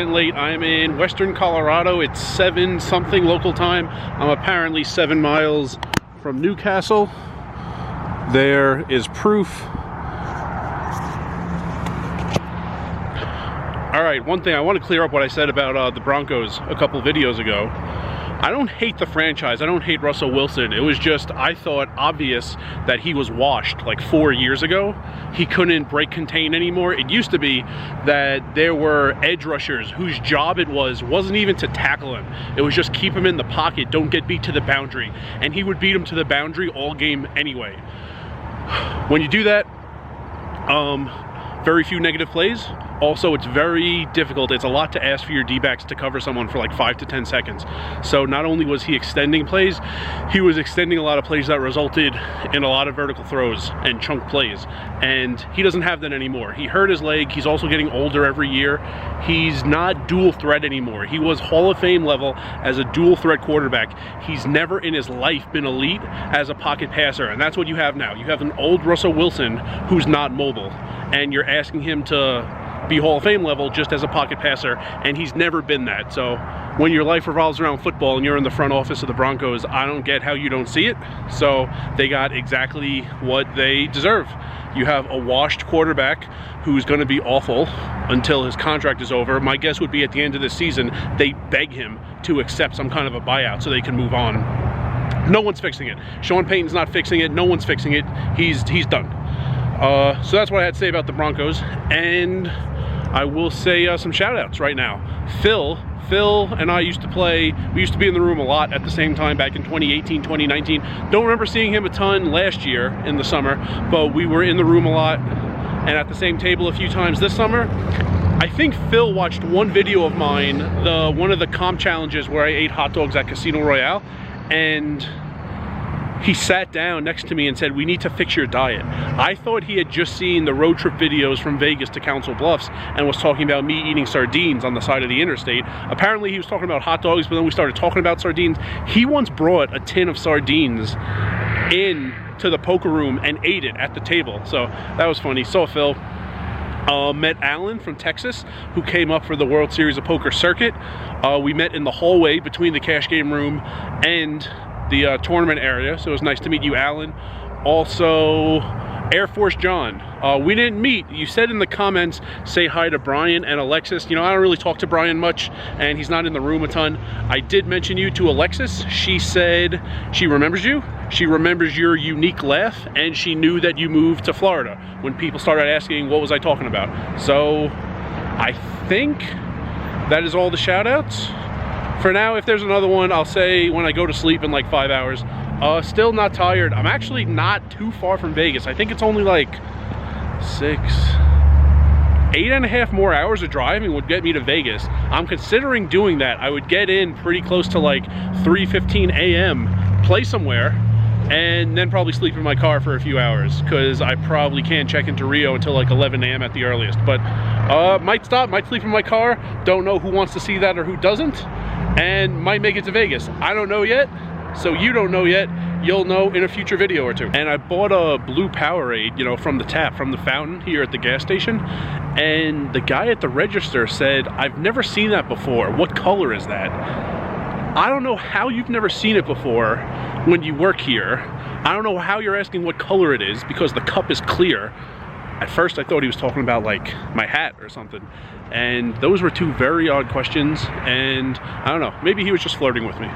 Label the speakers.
Speaker 1: getting late. I'm in Western Colorado. It's 7 something local time. I'm apparently 7 miles from Newcastle. There is proof. All right, one thing I want to clear up what I said about the Broncos a couple videos ago. I don't hate the franchise. I don't hate Russell Wilson. It was just, I thought, obvious that he was washed like 4 years ago. He couldn't break contain anymore. It used to be that there were edge rushers whose job it wasn't even to tackle him. It was just keep him in the pocket, don't get beat to the boundary. And he would beat him to the boundary all game anyway. When you do that, very few negative plays. Also, it's very difficult. It's a lot to ask for your D-backs to cover someone for like 5 to 10 seconds. So not only was he extending plays, he was extending a lot of plays that resulted in a lot of vertical throws and chunk plays. And he doesn't have that anymore. He hurt his leg. He's also getting older every year. He's not dual threat anymore. He was Hall of Fame level as a dual threat quarterback. He's never in his life been elite as a pocket passer. And that's what you have now. You have an old Russell Wilson who's not mobile. And you're asking him to be Hall of Fame level just as a pocket passer, and he's never been that. So when your life revolves around football and you're in the front office of the Broncos, I don't get how you don't see it. So they got exactly what they deserve. You have a washed quarterback who's going to be awful until his contract is over. My guess would be at the end of this season, they beg him to accept some kind of a buyout so they can move on. No one's fixing it. Sean Payton's not fixing it. No one's fixing it. He's done. So that's what I had to say about the Broncos. And I will say some shout outs right now. Phil and I used to play, we used to be in the room a lot at the same time back in 2018, 2019. Don't remember seeing him a ton last year in the summer, but we were in the room a lot and at the same table a few times this summer. I think Phil watched one video of mine, one of the comp challenges where I ate hot dogs at Casino Royale, and he sat down next to me and said, "We need to fix your diet." I thought he had just seen the road trip videos from Vegas to Council Bluffs and was talking about me eating sardines on the side of the interstate. Apparently he was talking about hot dogs, but then we started talking about sardines. He once brought a tin of sardines in to the poker room and ate it at the table. So that was funny. Saw Phil. Met Alan from Texas, who came up for the World Series of Poker circuit. We met in the hallway between the cash game room and the tournament area, so it was nice to meet you, Alan. Also, Air Force John. We didn't meet. You said in the comments, say hi to Brian and Alexis. You know, I don't really talk to Brian much, and he's not in the room a ton. I did mention you to Alexis. She said she remembers you. She remembers your unique laugh, and she knew that you moved to Florida when people started asking what was I talking about. So I think that is all the shout outs. For now, if there's another one, I'll say when I go to sleep in like 5 hours. Still not tired. I'm actually not too far from Vegas. I think it's only like 8.5 more hours of driving would get me to Vegas. I'm considering doing that. I would get in pretty close to like 3:15 a.m., play somewhere, and then probably sleep in my car for a few hours, because I probably can't check into Rio until like 11 a.m. at the earliest. But might stop, might sleep in my car. Don't know who wants to see that or who doesn't. And might make it to Vegas. I don't know yet, so you don't know yet. You'll know in a future video or two. And I bought a blue Powerade, you know, from the tap, from the fountain here at the gas station. And the guy at the register said, "I've never seen that before. What color is that?" I don't know how you've never seen it before when you work here. I don't know how you're asking what color it is, because the cup is clear. At first I thought he was talking about like my hat or something. And those were two very odd questions, and I don't know, maybe he was just flirting with me.